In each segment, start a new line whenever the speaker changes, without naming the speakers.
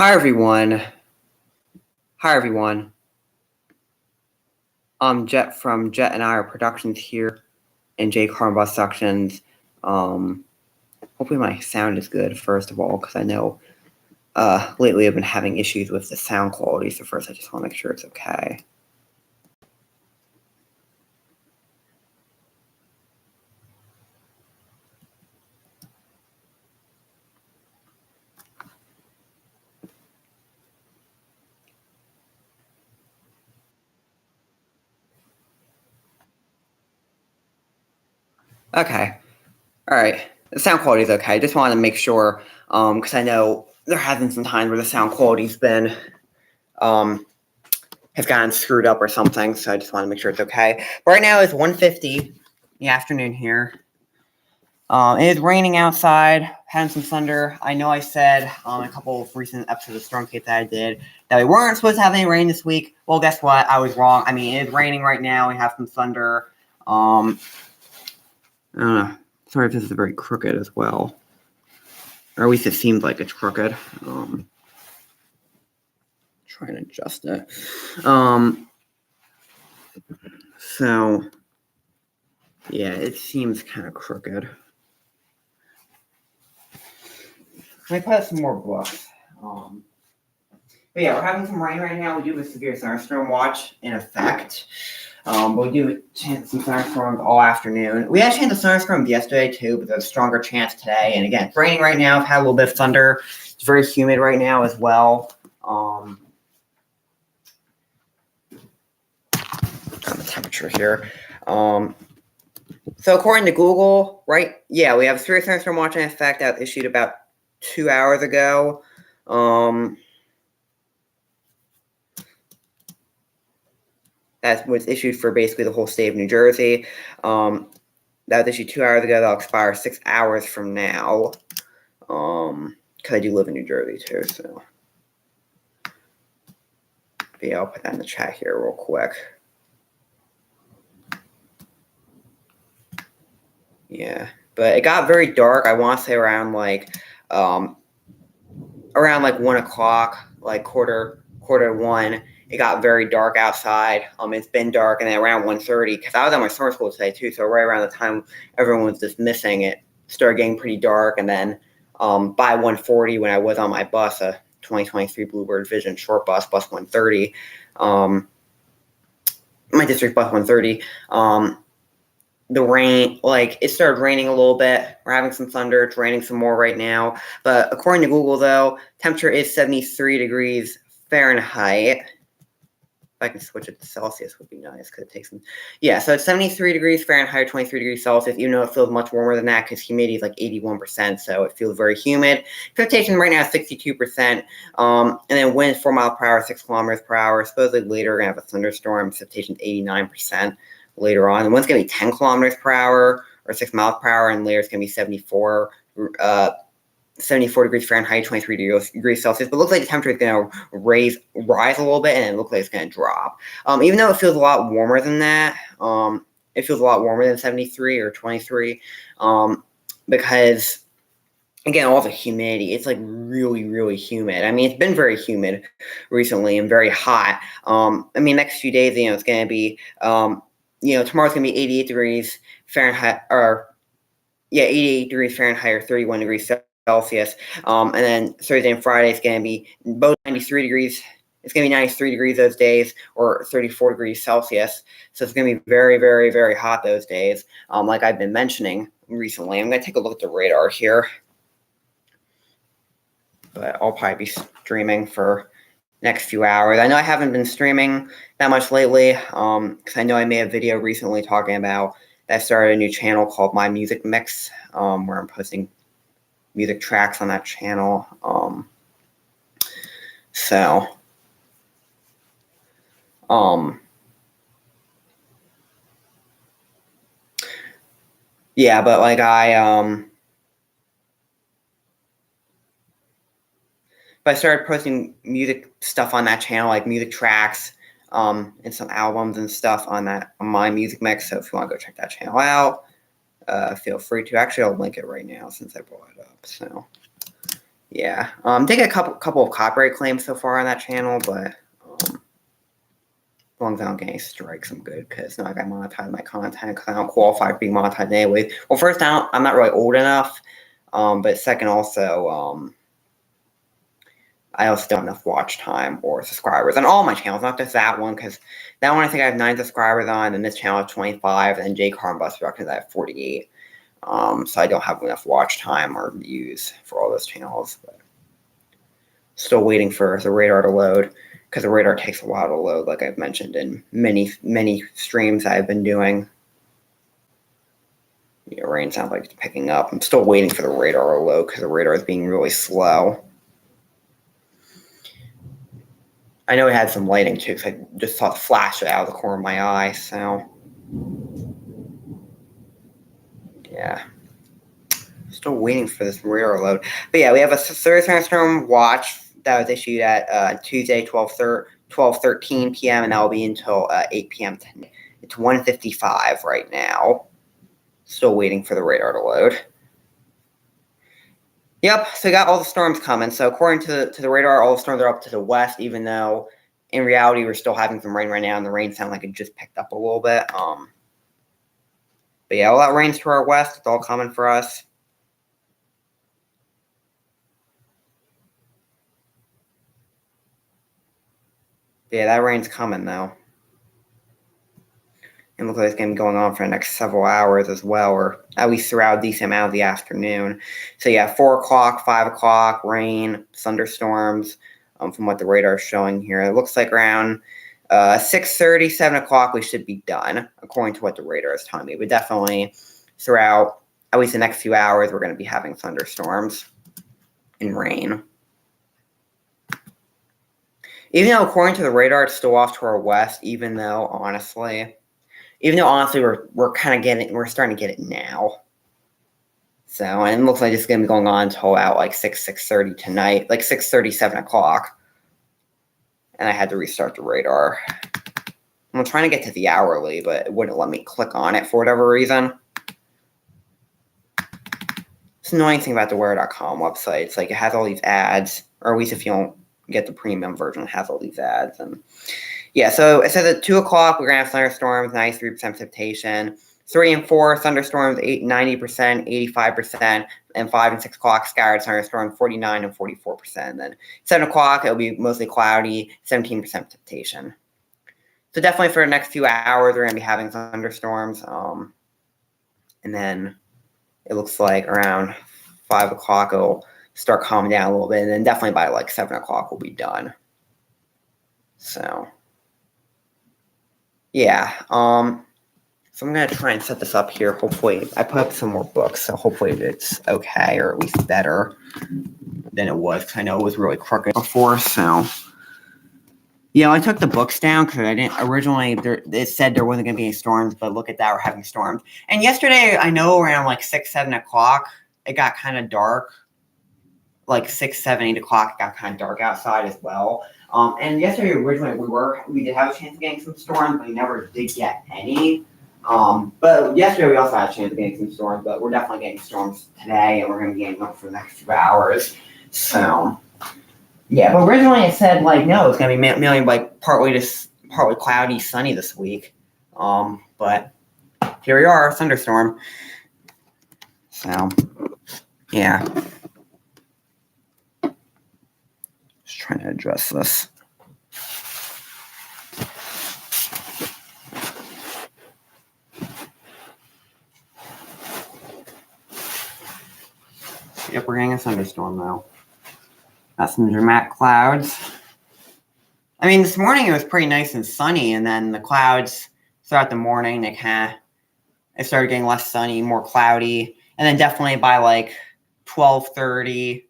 Hi everyone. Hi everyone. I'm Jet from Jet and I Productions here in J Chromebook Sections. Hopefully my sound is good first of all, because I know lately I've been having issues with the sound quality. So first I just want to make sure it's okay. Okay. All right. The sound quality is okay. I just wanted to make sure, because I know there has been some times where the sound quality's been have gotten screwed up or something. So I just want to make sure it's okay. But right now it's 1:50 in the afternoon here. It is raining outside, having some thunder. I know I said in a couple of recent episodes of Stormscapes that I did that we weren't supposed to have any rain this week. Well, guess what? I was wrong. I mean, it is raining right now. We have some thunder. I don't know. Sorry if this is very crooked as well. Or at least it seems like it's crooked. Trying to adjust it. So, yeah, it seems kind of crooked. Let me put some more books. But yeah, we're having some rain right now. We do have a severe thunderstorm watch in effect. But we do have a chance of some thunderstorms all afternoon. We actually had the thunderstorms yesterday too, but there's a stronger chance today. And again, it's raining right now. I've had a little bit of thunder. It's very humid right now as well. On the temperature here. So according to Google, right? Yeah, we have a severe thunderstorm watch in effect that was issued about 2 hours ago. That was issued for basically the whole state of New Jersey. That was issued 2 hours ago. That'll expire 6 hours from now. Because I do live in New Jersey too, so. But yeah, I'll put that in the chat here real quick. Yeah, but it got very dark. I want to say around like 1 o'clock, like quarter to 1. It got very dark outside. It's been dark, and then around 1:30, because I was at my summer school today too. So right around the time everyone was dismissing, it started getting pretty dark, and then by 1:40, when I was on my bus, a 2023 Bluebird Vision short bus 130, my district bus 130. The rain, like, it started raining a little bit. We're having some thunder. It's raining some more right now. But according to Google, though, temperature is 73 degrees Fahrenheit. If I can switch it to Celsius, would be nice, because it takes some. Yeah, so it's 73 degrees Fahrenheit, 23 degrees Celsius, even though it feels much warmer than that, because humidity is like 81%, so it feels very humid. Precipitation right now is 62%, and then wind 4 miles per hour, 6 kilometers per hour. Supposedly later, we're going to have a thunderstorm. Precipitation is 89%. Later on, and one's going to be 10 kilometers per hour or 6 miles per hour, and later it's going to be 74 degrees Fahrenheit, 23 degrees Celsius. But it looks like the temperature is going to rise a little bit, and it looks like it's going to drop. Even though it feels a lot warmer than that, it feels a lot warmer than 73 or 23, because again, all the humidity, it's like really, really humid. I mean, it's been very humid recently and very hot. I mean, next few days, it's going to be tomorrow's going to be 88 degrees Fahrenheit, 88 degrees Fahrenheit or 31 degrees Celsius. And then Thursday and Friday is going to be both 93 degrees. It's going to be 93 degrees those days, or 34 degrees Celsius. So it's going to be very, very, very hot those days, like I've been mentioning recently. I'm going to take a look at the radar here. But I'll probably be streaming for next few hours. I know I haven't been streaming that much lately, because I know I made a video recently talking about that I started a new channel called My Music Mix, where I'm posting music tracks on that channel. Yeah, but like But I started posting music stuff on that channel, like music tracks, and some albums and stuff on My Music Mix. So if you want to go check that channel out, feel free to. Actually, I'll link it right now since I brought it up. So, Yeah. Did get a couple of copyright claims so far on that channel, but as long as I don't get any strikes, I'm good, because it's not like I monetize my content, because I don't qualify for being monetized anyway. Well, first, I'm not really old enough, but second, also, I also don't have enough watch time or subscribers on all my channels, not just that one, because that one I think I have 9 subscribers on, and this channel has 25, and then J Car and Bus Productions I have 48. So I don't have enough watch time or views for all those channels. But still waiting for the radar to load, because the radar takes a while to load, like I've mentioned in many streams I've been doing. Rain sounds like it's picking up. I'm still waiting for the radar to load, because the radar is being really slow. I know it had some lighting too, because I just saw it flash out of the corner of my eye, so yeah. Still waiting for this radar load. But yeah, we have a Thunderstorm watch that was issued at Tuesday, 12:13 p.m., and that will be until 8 p.m. tonight. It's 1:55 right now. Still waiting for the radar to load. Yep, so we got all the storms coming. So according to the radar, all the storms are up to the west, even though in reality we're still having some rain right now, and the rain sounds like it just picked up a little bit. But yeah, all that rain's to our west. It's all coming for us. Yeah, that rain's coming though. And looks like it's going to be going on for the next several hours as well, or at least throughout a decent amount of the afternoon. So yeah, 4 o'clock, 5 o'clock, rain, thunderstorms, from what the radar is showing here. It looks like around 6:30, 7 o'clock we should be done, according to what the radar is telling me. But definitely throughout at least the next few hours, we're going to be having thunderstorms and rain. Even though according to the radar, it's still off to our west, even though honestly we're starting to get it now. So, and it looks like it's going to be going on until out like 6:30 tonight, like 6:30, 7 o'clock. And I had to restart the radar. I'm trying to get to the hourly, but it wouldn't let me click on it for whatever reason. It's an annoying thing about the wear.com website. It's like it has all these ads, or at least if you don't get the premium version, it has all these ads. And yeah, so it says at 2 o'clock, we're going to have thunderstorms, 93% precipitation. 3 and 4, thunderstorms, 90%, 85%. And 5 and 6 o'clock, scattered thunderstorms, 49 and 44%. And then 7 o'clock, it'll be mostly cloudy, 17% precipitation. So definitely for the next few hours, we're going to be having thunderstorms. And then it looks like around 5 o'clock, it'll start calming down a little bit. And then definitely by like 7 o'clock, we'll be done. So yeah, so I'm going to try and set this up here. Hopefully, I put up some more books, so hopefully it's okay, or at least better than it was, because I know it was really crooked before, so. Yeah, I took the books down, because I didn't, originally, it said there wasn't going to be any storms, but look at that, we're having storms. And yesterday, I know around like 6, 7 o'clock, it got kind of dark. Like 6, 7, 8 o'clock, it got kind of dark outside as well. And yesterday, originally, we did have a chance of getting some storms, but we never did get any. But yesterday, we also had a chance of getting some storms, but we're definitely getting storms today, and we're going to be getting them for the next 2 hours. So, yeah, but originally it said, like, no, it's going to be mainly, like, partly cloudy, sunny this week. But here we are, thunderstorm. So, yeah. Just trying to adjust this. Yep, we're getting a thunderstorm though. Got some dramatic clouds. I mean, this morning it was pretty nice and sunny, and then the clouds throughout the morning, it started getting less sunny, more cloudy, and then definitely by like 12:30,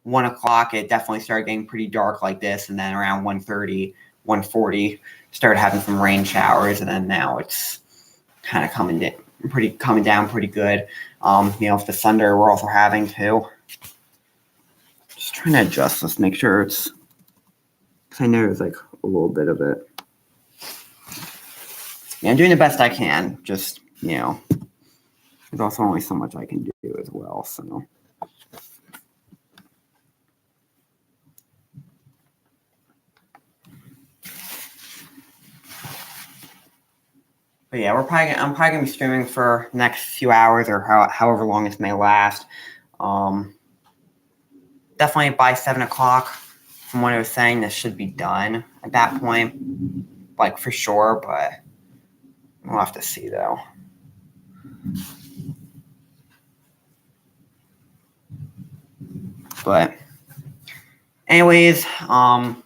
1 o'clock, it definitely started getting pretty dark like this, and then around 1:30, 1:40, started having some rain showers, and then now it's kind of coming down pretty good. With the thunder we're also having too. Just trying to adjust this, make sure it's, because I know there's like a little bit of it. Yeah, I'm doing the best I can. Just, there's also only so much I can do as well, so. But yeah, I'm probably gonna be streaming for the next few hours or however long this may last. Definitely by 7 o'clock. From what I was saying, this should be done at that point, like for sure. But we'll have to see though. But anyways, hope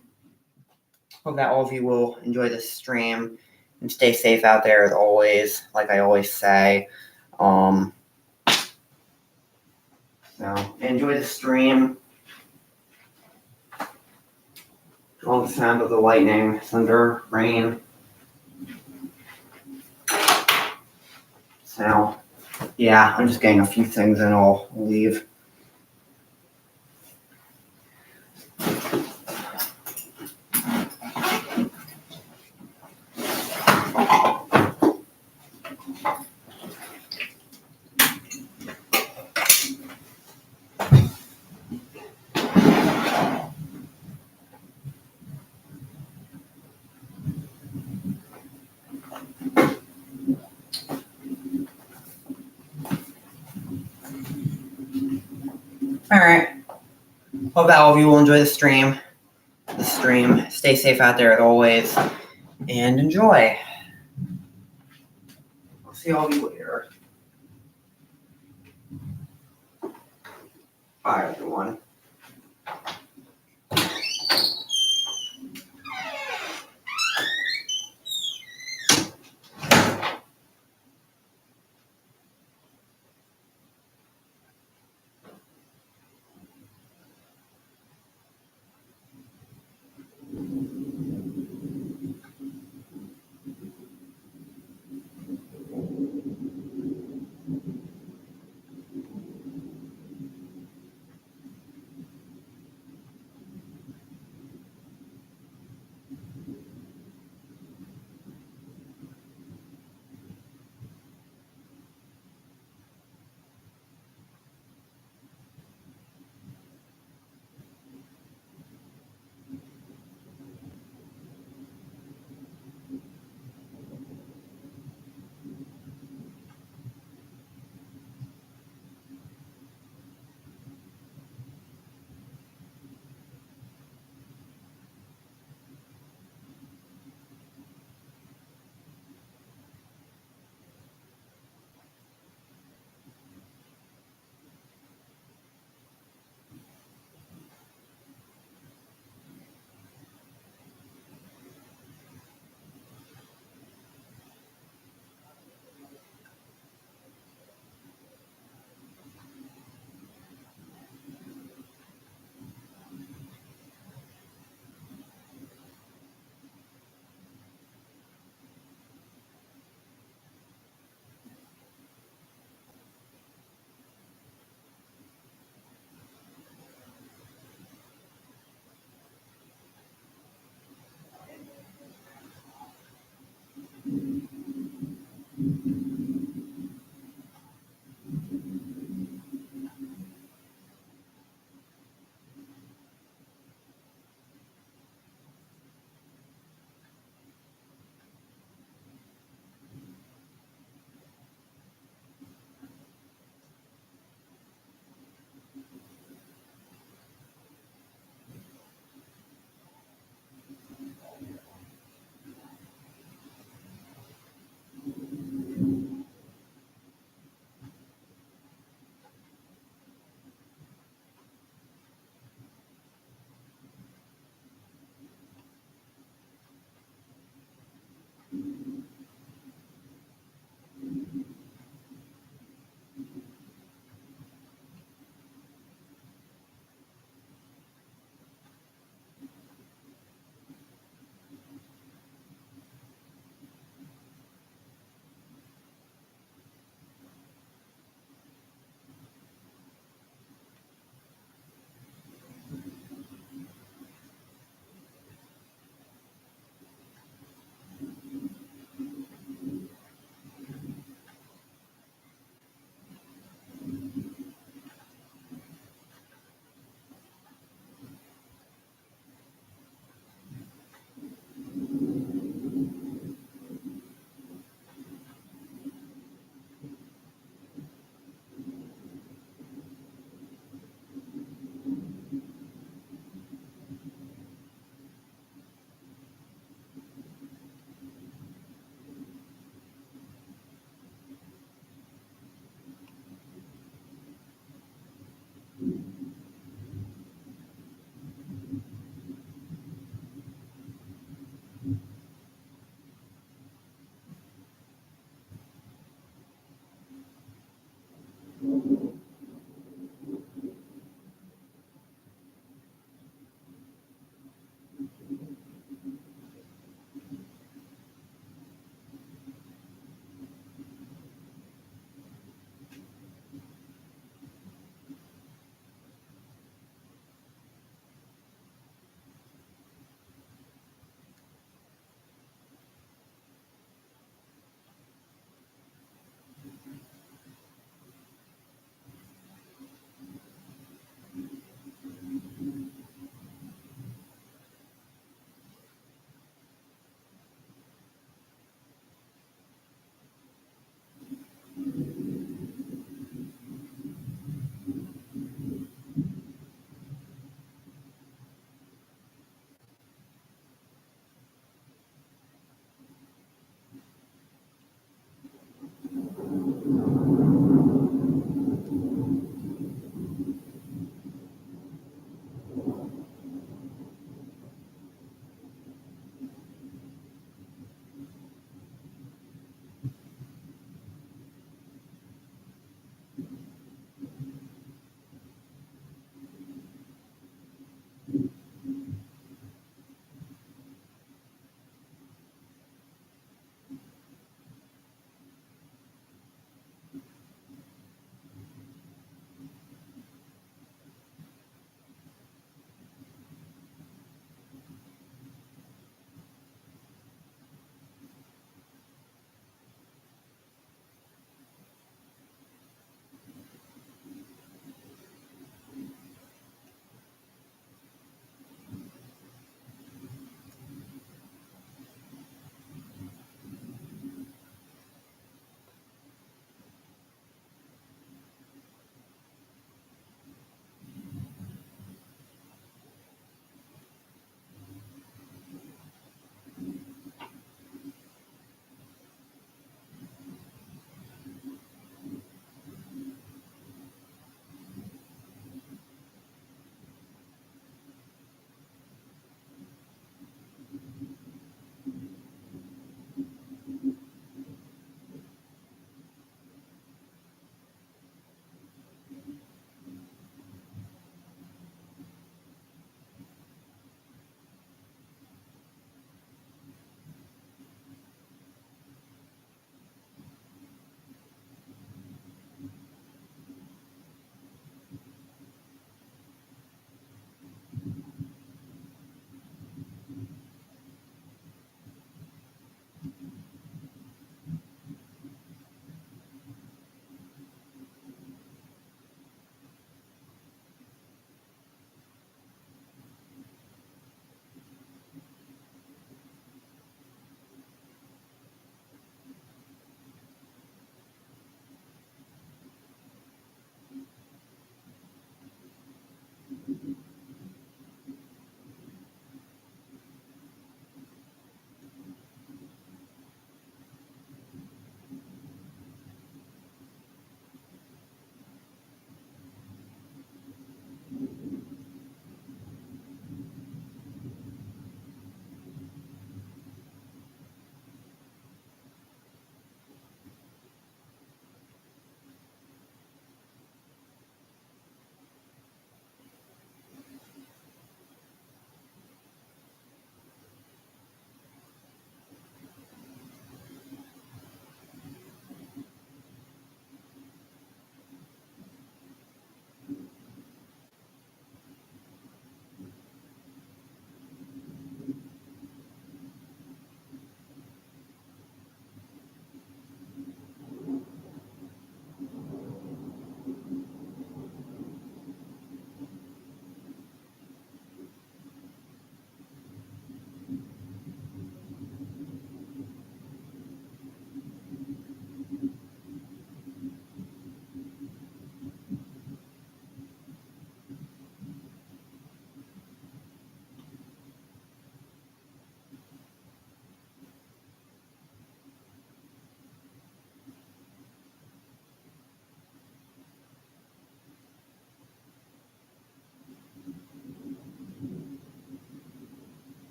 that all of you will enjoy this stream and stay safe out there as always. Like I always say, so enjoy the stream. All the sound of the lightning, thunder, rain. So, yeah, I'm just getting a few things and I'll leave. All right. Hope that all of you will enjoy the stream. Stay safe out there as always, and enjoy. I'll see all of you later. Bye, everyone.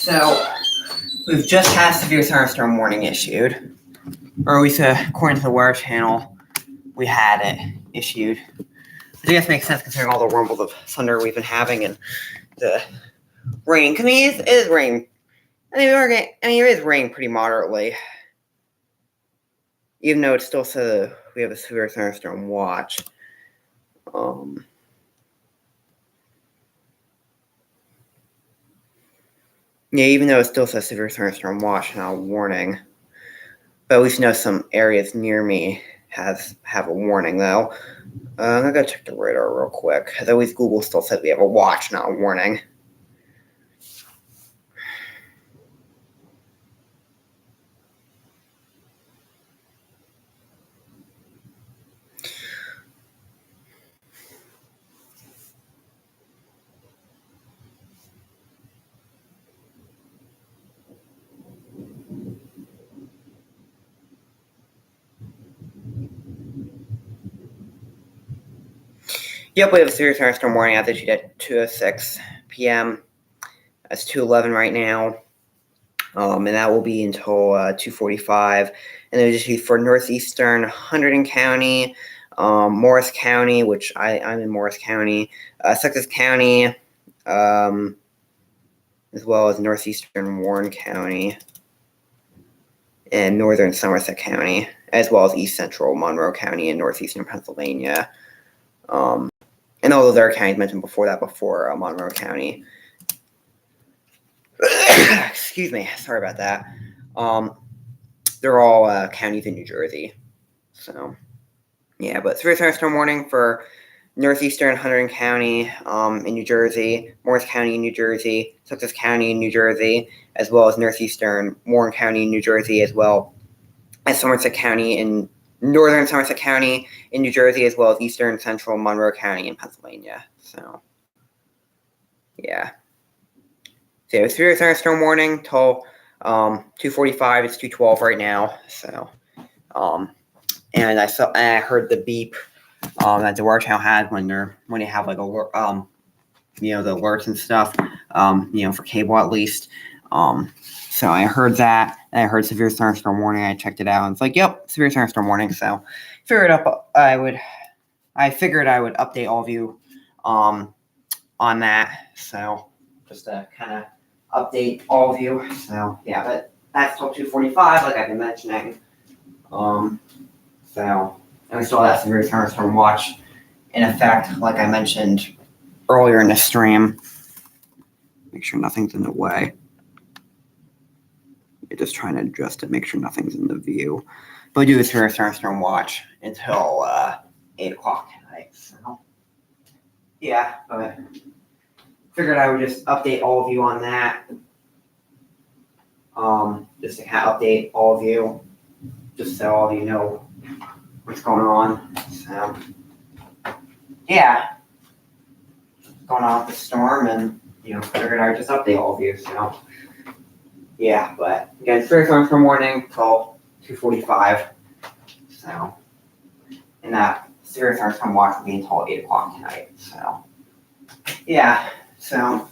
So we've just had severe thunderstorm warning issued, or at least according to the weather channel, we had it issued. Which I guess makes sense considering all the rumbles of thunder we've been having and the rain. I mean, it is rain. It is raining pretty moderately, even though it still says we have a severe thunderstorm watch. Yeah, even though it still says severe thunderstorm watch, not a warning. But at least know some areas near me have a warning, though. I'm gonna go check the radar real quick. Because at least Google still said we have a watch, not a warning. Yep, we have a severe thunderstorm warning altitude at 2:06 p.m. That's 2:11 right now. And that will be until 2:45. And it'll just be for northeastern Hunterdon County, Morris County, which I'm in Morris County, Sussex County, as well as northeastern Warren County, and northern Somerset County, as well as east central Monroe County and northeastern Pennsylvania. And all those other counties mentioned before Monroe County. Excuse me, sorry about that. They're all counties in New Jersey. So, yeah, but severe thunderstorm warning for northeastern Hunterdon County in New Jersey, Morris County in New Jersey, Sussex County in New Jersey, as well as northeastern Warren County in New Jersey, as well as Somerset County in northern Somerset County in New Jersey, as well as eastern central Monroe County in Pennsylvania. So, yeah. So, severe thunderstorm warning till 2:45. It's 2:12 right now. So, and I heard the beep that the weather channel had when they have like alert, the alerts and stuff, for cable at least. So I heard that, and I heard severe thunderstorm warning. I checked it out, and it's like, yep, severe thunderstorm warning. So I figured I would update all of you on that. So just to kind of update all of you. So yeah, but that's till 2:45, like I've been mentioning. So and we still have that severe thunderstorm watch in effect, like I mentioned earlier in the stream. Make sure nothing's in the way. You're just trying to adjust it, make sure nothing's in the view. But we do the severe thunderstorm watch until 8 o'clock tonight. So yeah, but figured I would just update all of you on that. Just to kind of update all of you, just so all of you know what's going on. So yeah, going on with the storm, and figured I would just update all of you. So yeah, but again, severe thunderstorm warning till 2:45. So and that severe thunderstorm watch will be until 8 o'clock tonight. So yeah, so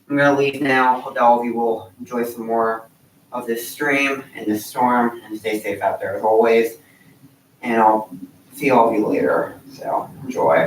I'm gonna leave now. Hope all of you will enjoy some more of this stream and this storm, and stay safe out there as always. And I'll see all of you later. So enjoy.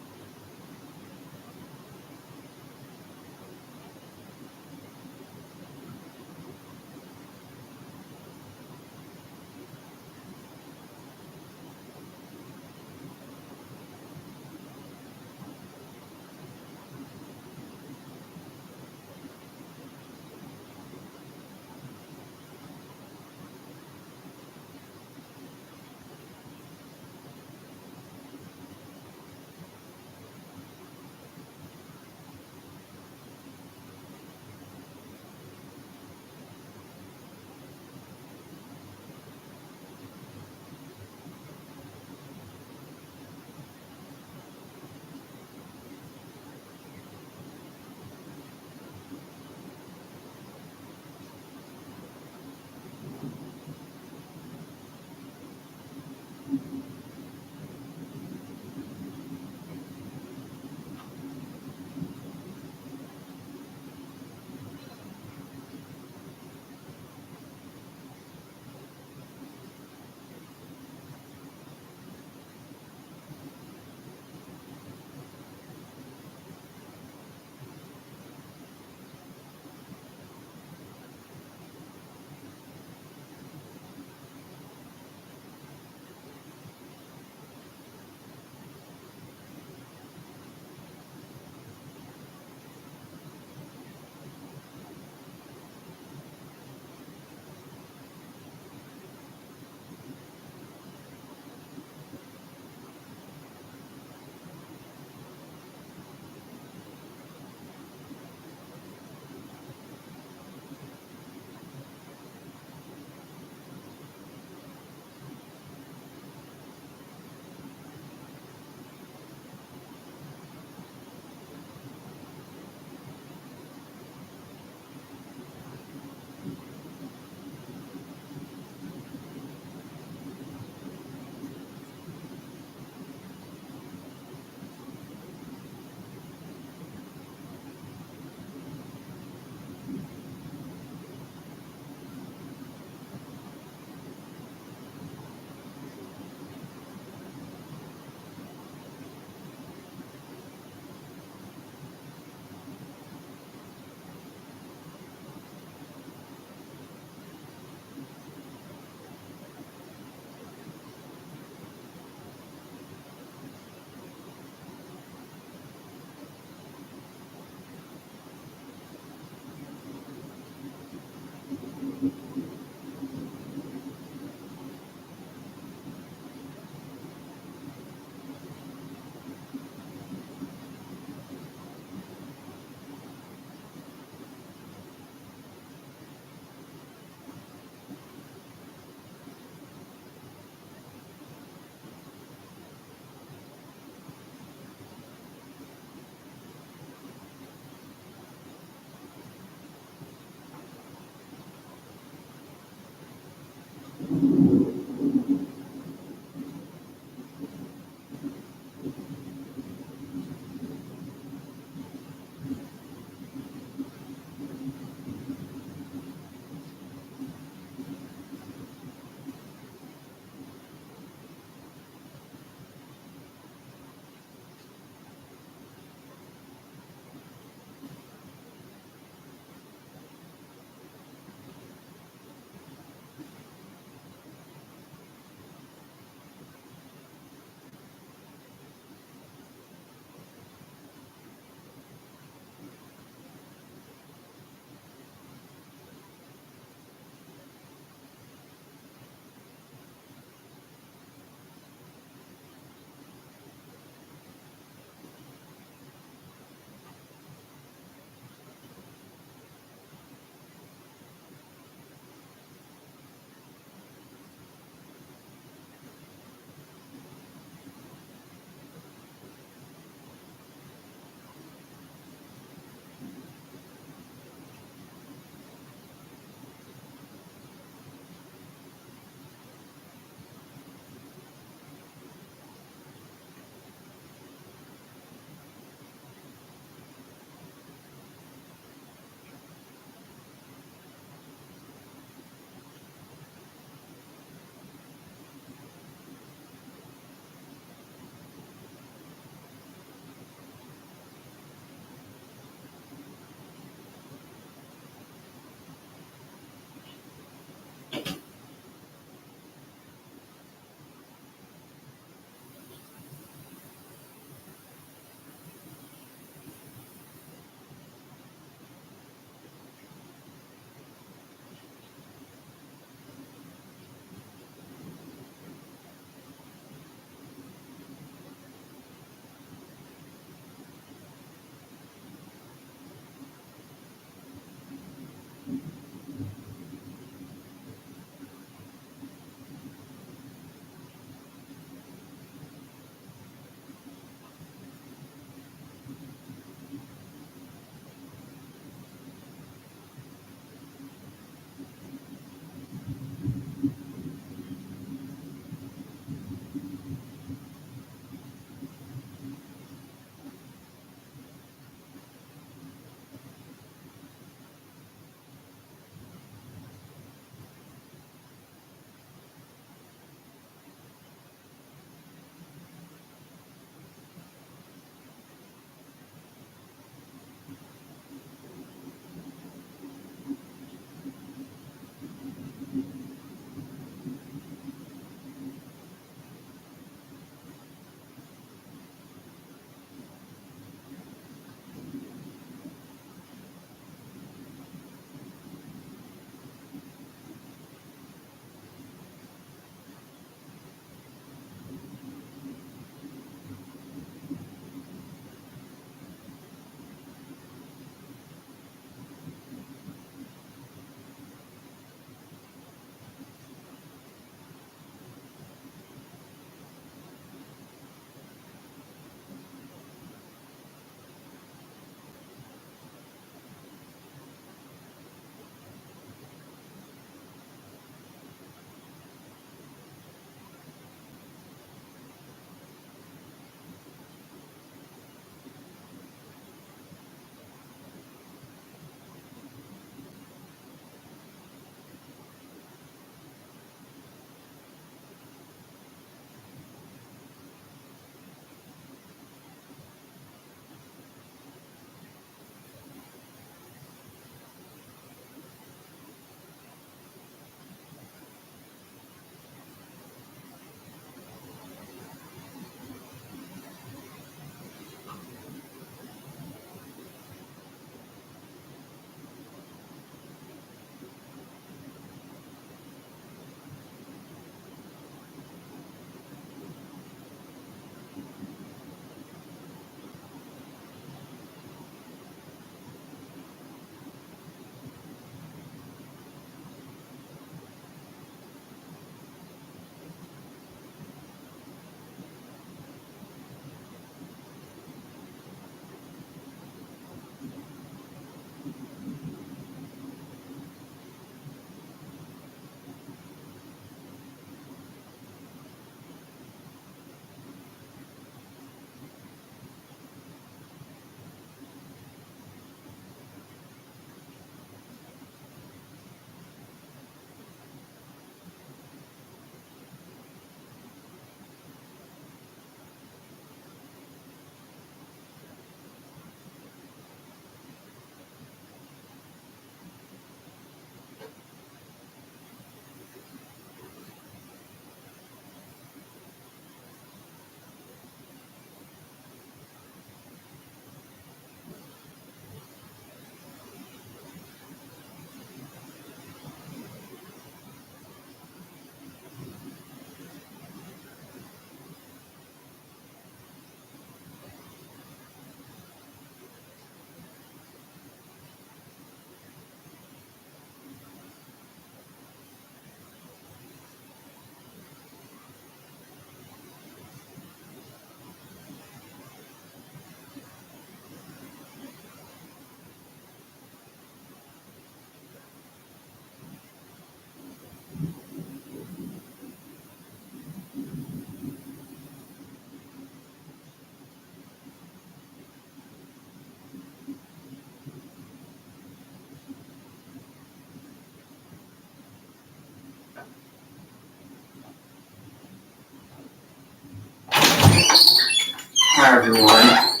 Hi everyone.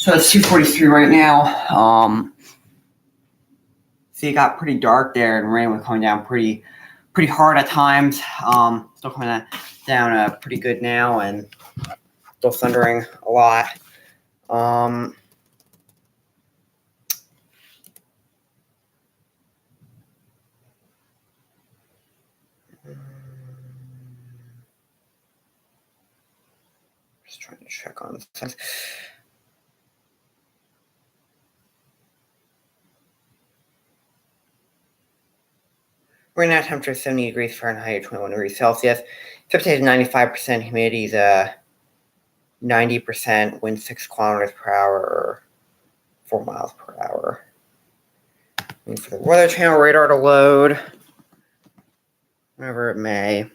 So it's 2:43 right now. See, it got pretty dark there, and rain was coming down pretty hard at times. Still coming down pretty good now, and still thundering a lot. Just trying to check on this. Right now, temperature is 70 degrees Fahrenheit, 21 degrees Celsius. Precipitation 95%, humidity is 90%, wind 6 kilometers per hour, or 4 miles per hour. Waiting for the Weather Channel radar to load, whenever it may.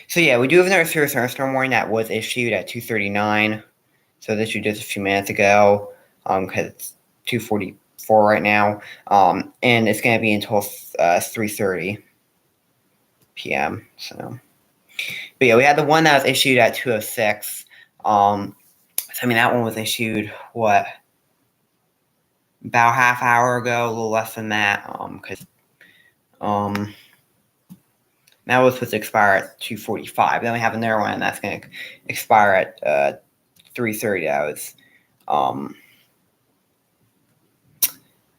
So yeah, we do have another serious thunderstorm warning that was issued at 2:39. So this issued just a few minutes ago, because it's 2:44 right now, and it's going to be until 3:30 p.m. So, but yeah, we had the one that was issued at 2:06. So I mean, that one was issued about half hour ago, a little less than that, because that was supposed to expire at 2:45. Then we have another one that's going to expire at 3:30.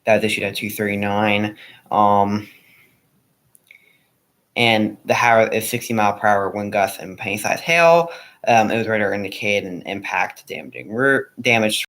That was issued at 2:39. And the hail is 60 mile per hour wind gusts and penny-sized hail. It was radar indicated an impact damage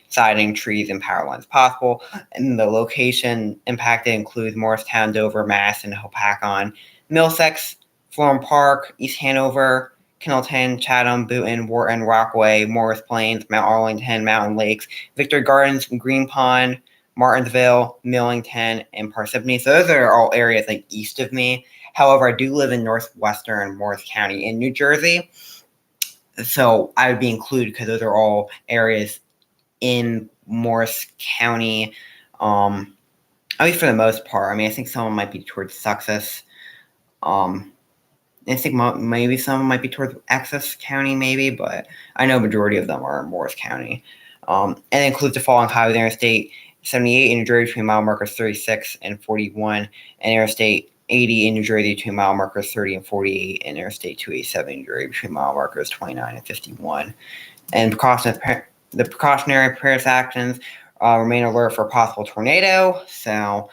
siding, trees, and power lines possible. And the location impacted includes Morristown, Dover, Madison, Hopakon, Middlesex, Florham Park, East Hanover, Kennelton, Chatham, Boonton, Wharton, Rockaway, Morris Plains, Mount Arlington, Mountain Lakes, Victory Gardens, Green Pond, Martinsville, Millington, and Parsippany. So those are all areas like east of me. However, I do live in northwestern Morris County in New Jersey. So I would be included because those are all areas in Morris County, at least for the most part. I mean, I think some might be towards Sussex. I think maybe some might be towards Essex County, maybe, but I know majority of them are in Morris County. And it includes the following highways: Interstate 78 in New Jersey between mile markers 36 and 41, and Interstate 80 in New Jersey between mile markers 30 and 48, and Interstate 287 in New Jersey between mile markers 29 and 51. And the precautionary preparedness actions remain alert for a possible tornado. So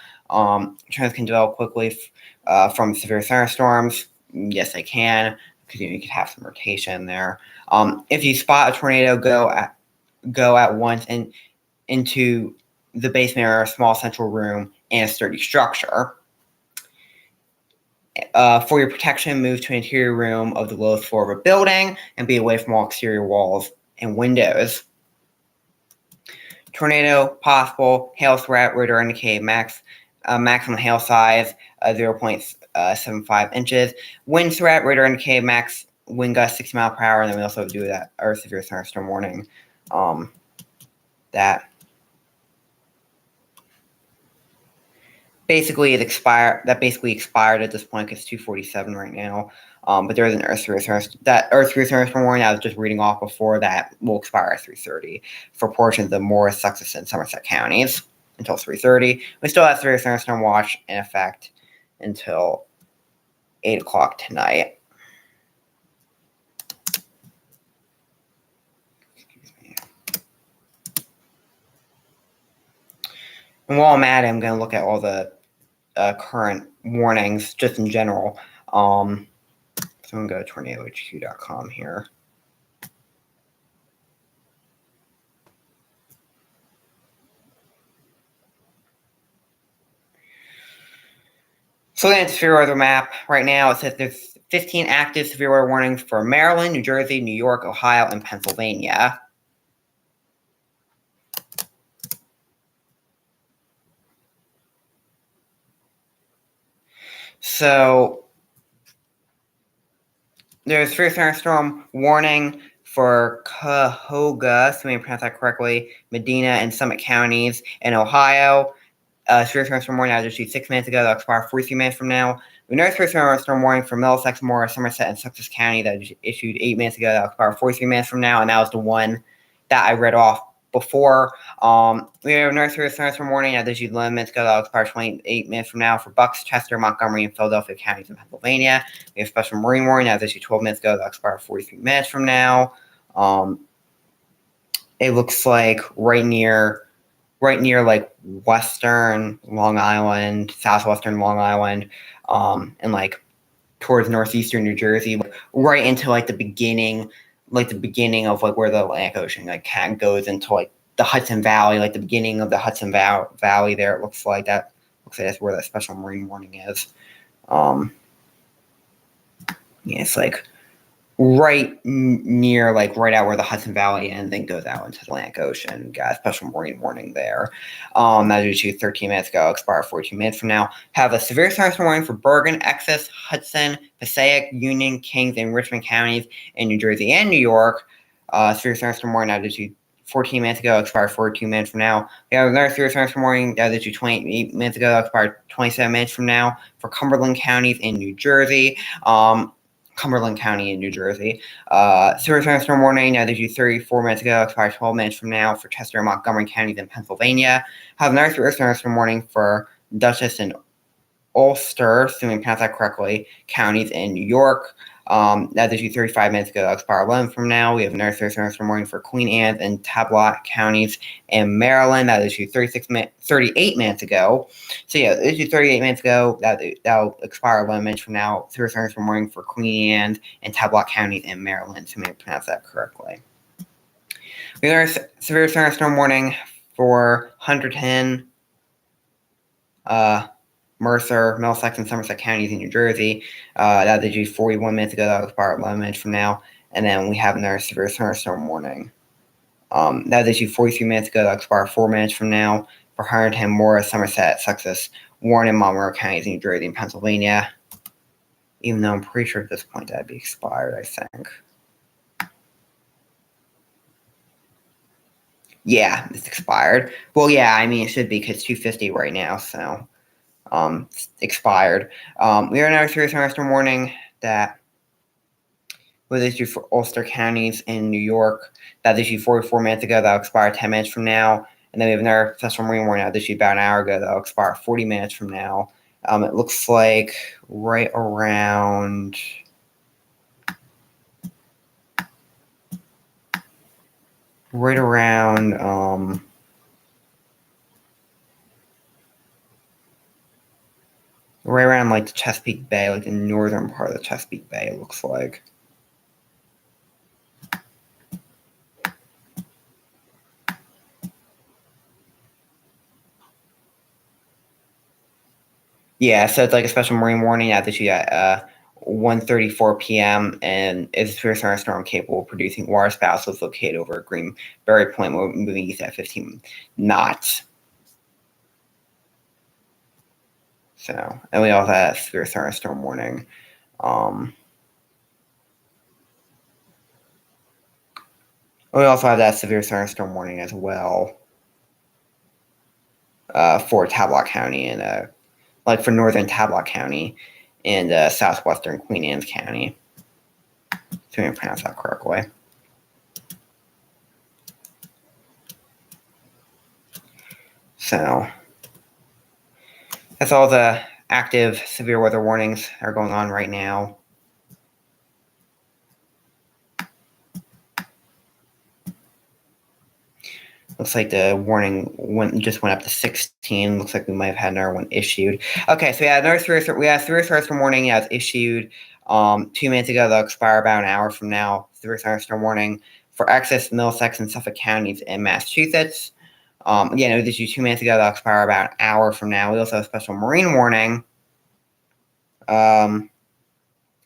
trends can develop quickly from severe thunderstorms. Yes, they can, because you could have some rotation there. If you spot a tornado, go at once into the basement or a small central room and a sturdy structure. For your protection, move to an interior room of the lowest floor of a building and be away from all exterior walls and windows. Tornado possible. Hail threat. Radar indicate maximum hail size 0.75 inches. Wind threat. Radar indicate max wind gust 60 mile per hour. And then we also do that or severe thunderstorm warning. That basically expired at this point because it's 2:47 right now. But there is an Earth 3 thunderstorm warning I was just reading off before that will expire at 3:30 for portions of Morris, Sussex, and Somerset counties until 3:30. We still have 3 thunderstorm watch in effect until 8 o'clock tonight. Excuse me. And while I'm at it, I'm going to look at all the current warnings just in general. So I'm going to go to tornadohq.com here. So looking at the severe weather map right now, it says there's 15 active severe weather warnings for Maryland, New Jersey, New York, Ohio, and Pennsylvania. So There's severe thunderstorm warning for Cuyahoga, so I pronounce that correctly, Medina, and Summit counties in Ohio. Severe thunderstorm warning that was issued 6 minutes ago. That'll expire 43 minutes from now. We know severe thunderstorm warning for Middlesex, Morris, Somerset, and Sussex County that was issued 8 minutes ago. That'll expire 43 minutes from now, and that was the one that I read off before. We have another severe thunderstorm warning that was issued 11 minutes ago. That'll expire 28 minutes from now for Bucks, Chester, Montgomery, and Philadelphia counties in Pennsylvania. We have special marine warning that was issued 12 minutes ago. That'll expire 43 minutes from now. It looks like right near like western Long Island, southwestern Long Island, and like towards northeastern New Jersey, like, right into like the beginning of like where the Atlantic Ocean like kind of goes into like the Hudson Valley, like the beginning of the Hudson Valley there. It looks like that's where that special marine warning is. Yeah, it's like right near, like right out where the Hudson Valley ends and goes out into the Atlantic Ocean. Got a special marine warning there. That was issued 13 minutes ago, expire 14 minutes from now. Have a severe thunderstorm warning for Bergen, Essex, Hudson, Passaic, Union, Kings, and Richmond counties in New Jersey and New York. Severe thunderstorm warning that was issued 14 minutes ago, expired 42 minutes from now. We have another severe thunderstorm warning that was issued 28 minutes ago, expired 27 minutes from now for Cumberland counties in New Jersey. Cumberland County in New Jersey. Severe thunderstorm warning that was issued 34 minutes ago, expired 12 minutes from now for Chester and Montgomery counties in Pennsylvania. Have another severe thunderstorm warning for Dutchess and Ulster, assuming I pronounced that correctly, counties in New York. That was issued 35 minutes ago, expire 11 from now. We have another severe thunderstorm warning for Queen Anne's and Tablock counties in Maryland. That was issued 38 minutes ago. So yeah, issued 38 minutes ago. That'll expire 11 minutes from now. Severe thunderstorm warning for Queen Anne's and Tablock counties in Maryland. So I pronounce that correctly. We have a severe thunderstorm warning for Hunterdon, Mercer, Middlesex, and Somerset counties in New Jersey. That was issued 41 minutes ago. That will expire 11 minutes from now. And then we have another severe thunderstorm warning. That was issued 43 minutes ago. That will expire 4 minutes from now for Hunterdon, Morris, Somerset, Sussex, Warren, and Monroe counties in New Jersey and Pennsylvania. Even though I'm pretty sure at this point that'd be expired, I think. Yeah, it's expired. Well, yeah, I mean, it should be because it's 250 right now, so expired. We have another severe thunderstorm warning that was issued for Ulster counties in New York. That was issued 44 minutes ago. That'll expire 10 minutes from now. And then we have another special marine warning that was issued about an hour ago. That'll expire 40 minutes from now. It looks like right around like the Chesapeake Bay, like the northern part of the Chesapeake Bay, it looks like. Yeah, so it's like a special marine warning that issued at 1:34 p.m. and is a severe thunderstorm capable of producing waterspouts was located over Greenberry Point, moving east at 15 knots. So, and we also have a severe thunderstorm warning. We also have that severe thunderstorm warning as well for Tablock County and like for northern Tablock County and southwestern Queen Anne's County. So I pronounce that correctly. So that's all the active severe weather warnings that are going on right now. Looks like the warning just went up to 16. Looks like we might have had another one issued. Okay, so we had severe thunderstorm warning that was issued 2 minutes ago. That'll expire about an hour from now. Severe thunderstorm warning for Essex, Middlesex, and Suffolk counties in Massachusetts. Again, it was issued 2 minutes ago. That'll expire about an hour from now. We also have a special marine warning.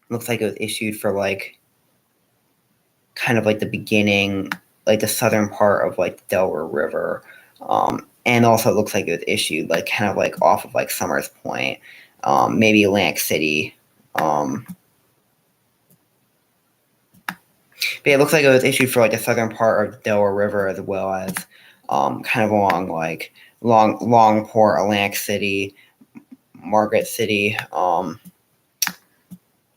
Looks like it was issued for like kind of like the beginning, like the southern part of like the Delaware River. And also it looks like it was issued like kind of like off of like Somers Point, maybe Atlantic City. But it looks like it was issued for like the southern part of Delaware River, as well as kind of along like Longport, Atlantic City, Margaret City,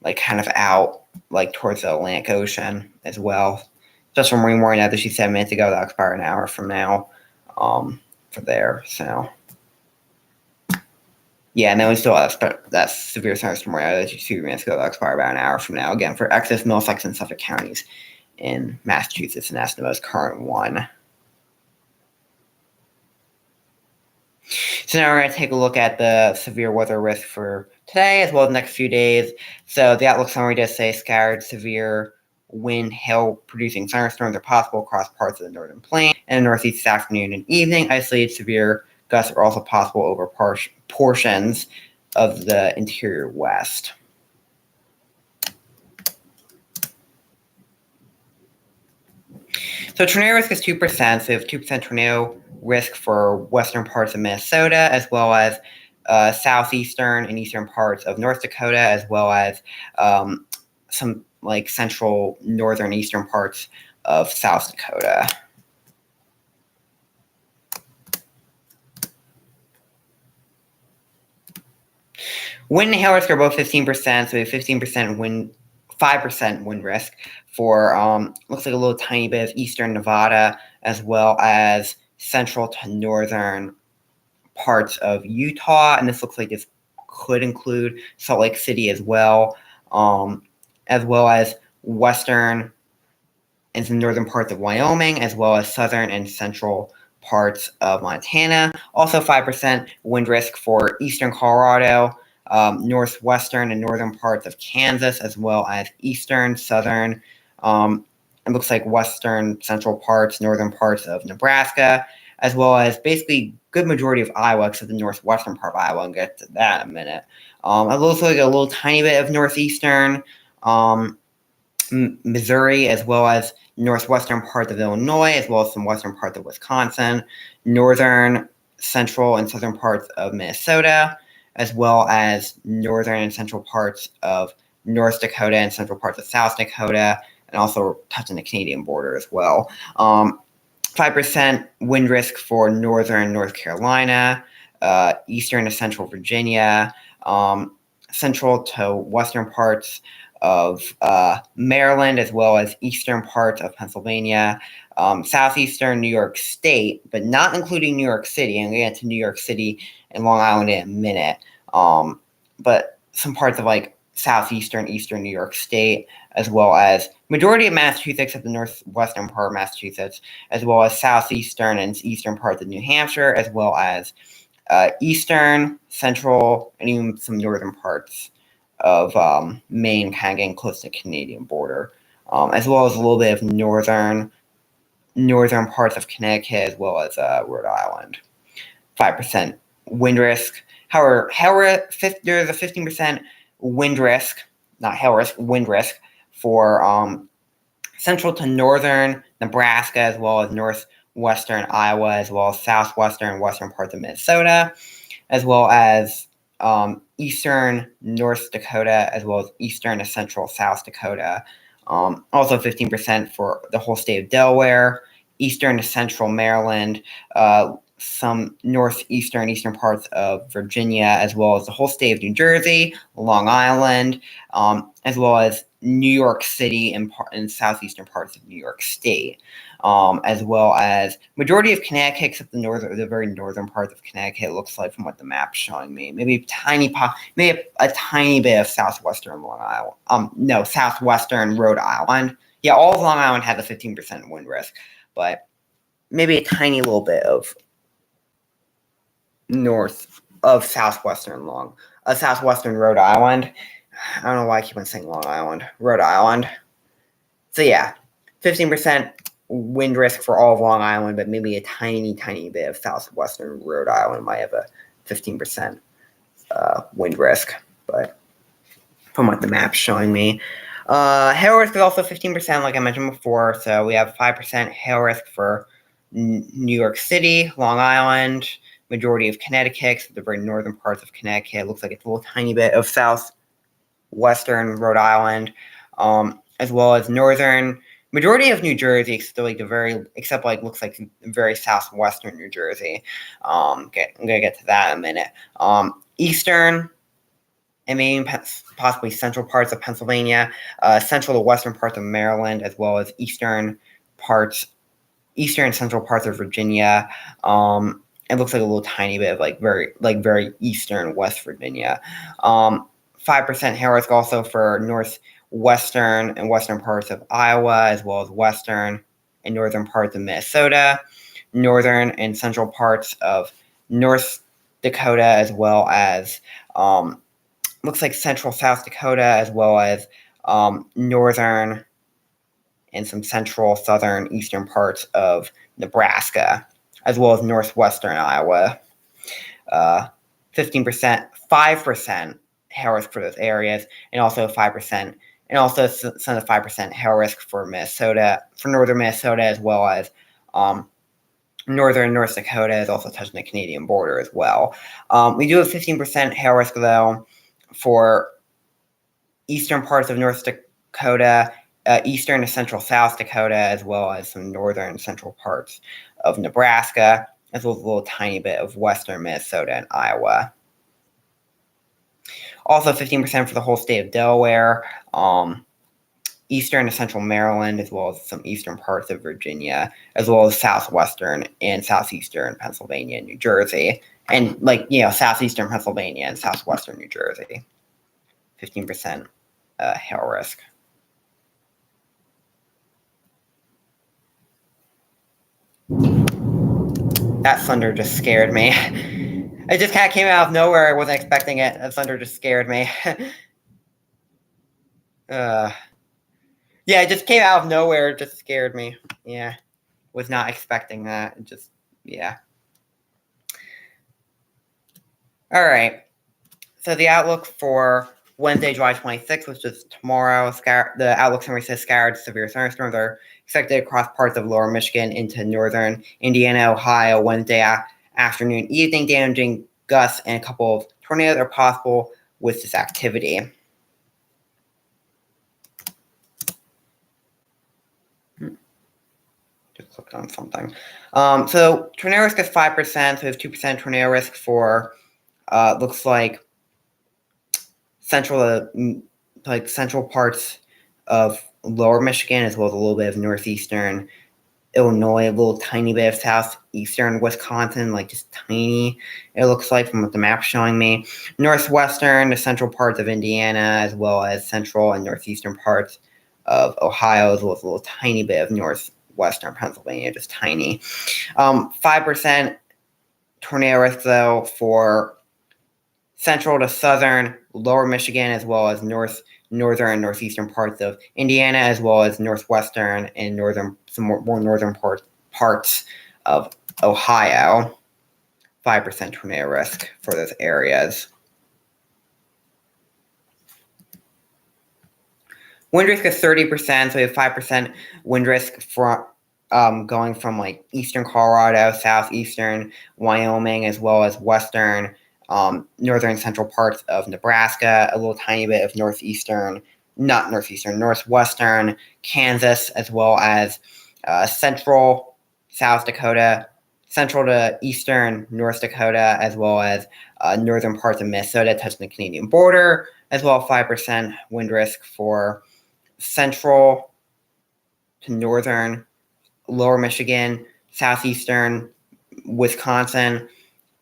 like kind of out like towards the Atlantic Ocean as well. Just from reading that she 7 minutes ago, that'll expire an hour from now for there. So yeah, and then we still have that severe thunderstorm that you 2 minutes ago, that'll expire about an hour from now. Again, for Essex, Middlesex, and Suffolk counties in Massachusetts, and that's the most current one. So now we're going to take a look at the severe weather risk for today as well as the next few days. So the outlook summary does say scattered severe wind, hail producing thunderstorms are possible across parts of the northern plain and the northeast this afternoon and evening. Isolated severe gusts are also possible over portions of the interior west. So tornado risk is 2%. So we have 2% tornado risk for western parts of Minnesota, as well as southeastern and eastern parts of North Dakota, as well as some like central, northern, eastern parts of South Dakota. Wind and hail risk are both 15%, so we have 15% wind, 5% wind risk for looks like a little tiny bit of eastern Nevada, as well as central to northern parts of Utah, and this looks like this could include Salt Lake City as well as western and some northern parts of Wyoming, as well as southern and central parts of Montana. Also 5% wind risk for eastern Colorado, northwestern and northern parts of Kansas, as well as eastern, southern, it looks like western, central parts, northern parts of Nebraska, as well as basically good majority of Iowa, except the northwestern part of Iowa. I'll get to that in a minute. It looks like a little tiny bit of northeastern Missouri, as well as northwestern parts of Illinois, as well as some western parts of Wisconsin, northern, central, and southern parts of Minnesota, as well as northern and central parts of North Dakota and central parts of South Dakota, and also touching the Canadian border as well. 5% wind risk for northern North Carolina, eastern to central Virginia, central to western parts of Maryland, as well as eastern parts of Pennsylvania, southeastern New York State, but not including New York City. And we'll get to New York City and Long Island in a minute. But some parts of like southeastern, eastern New York State, as well as majority of Massachusetts, except the northwestern part of Massachusetts, as well as southeastern and eastern parts of New Hampshire, as well as eastern, central, and even some northern parts of Maine, kind of getting close to the Canadian border, as well as a little bit of northern parts of Connecticut, as well as Rhode Island. 5% wind risk. However, there's a 15% wind risk, not hail risk, wind risk for central to northern Nebraska, as well as northwestern Iowa, as well as southwestern and western parts of Minnesota, as well as eastern North Dakota, as well as eastern to central South Dakota. Also 15% for the whole state of Delaware, eastern to central Maryland, some northeastern, eastern parts of Virginia, as well as the whole state of New Jersey, Long Island, as well as New York City and southeastern parts of New York State, as well as majority of Connecticut, except the very northern parts of Connecticut. It looks like from what the map's showing me, maybe a tiny bit of southwestern Long Island. Southwestern Rhode Island. Yeah, all of Long Island has a 15% wind risk, but maybe a tiny little bit of north of southwestern Rhode Island. I don't know why I keep on saying Long Island. Rhode Island. So yeah, 15% wind risk for all of Long Island, but maybe a tiny bit of southwestern Rhode Island might have a 15% wind risk. But from what the map's showing me, hail risk is also 15%, like I mentioned before. So we have 5% hail risk for New York City, Long Island, majority of Connecticut, the very northern parts of Connecticut. It looks like it's a little tiny bit of southwestern Rhode Island, as well as northern majority of New Jersey, except looks like very southwestern New Jersey. I'm gonna get to that in a minute. Eastern and maybe possibly central parts of Pennsylvania, central to western parts of Maryland, as well as eastern and central parts of Virginia. It looks like a little tiny bit of very eastern West Virginia. 5% hail risk also for northwestern and western parts of Iowa, as well as western and northern parts of Minnesota, northern and central parts of North Dakota, as well as looks like central South Dakota, as well as northern and some central, southern, eastern parts of Nebraska, as well as northwestern Iowa. 15%, 5% hail risk for those areas, and also 5%, and also some of the 5% hail risk for Minnesota, for northern Minnesota, as well as northern North Dakota is also touching the Canadian border as well. We do have 15% hail risk, though, for eastern parts of North Dakota, eastern to central South Dakota, as well as some northern and central parts of Nebraska, as well as a little tiny bit of western Minnesota and Iowa. Also 15% for the whole state of Delaware, eastern to central Maryland, as well as some eastern parts of Virginia, as well as southwestern and southeastern Pennsylvania and New Jersey, and southeastern Pennsylvania and southwestern New Jersey. 15% hail risk. That thunder just scared me. It just kind of came out of nowhere. I wasn't expecting it. That thunder just scared me. Yeah, it just came out of nowhere. It just scared me. Yeah, was not expecting that. Yeah. All right. So the outlook for Wednesday, July 26th, which is tomorrow. The outlook summary says scattered severe thunderstorms are expected across parts of lower Michigan into northern Indiana, Ohio, Wednesday afternoon, evening. Damaging gusts and a couple of tornadoes are possible with this activity. Just clicked on something. So tornado risk is 5%. So there's 2% tornado risk for looks like central parts of lower Michigan, as well as a little bit of northeastern Illinois, a little tiny bit of southeastern Wisconsin, just tiny, it looks like from what the map's showing me. Northwestern to central parts of Indiana, as well as central and northeastern parts of Ohio, as well as a little tiny bit of northwestern Pennsylvania, just tiny. 5% tornado risk, though, for central to southern lower Michigan, as well as northern and northeastern parts of Indiana, as well as northwestern and some more northern parts of Ohio. 5% tornado risk for those areas. Wind risk is 30%, so we have 5% wind risk for going from eastern Colorado, southeastern Wyoming, as well as western northern central parts of Nebraska, a little tiny bit of northwestern Kansas, as well as central South Dakota, central to eastern North Dakota, as well as northern parts of Minnesota touching the Canadian border, as well as 5% wind risk for central to northern lower Michigan, southeastern Wisconsin,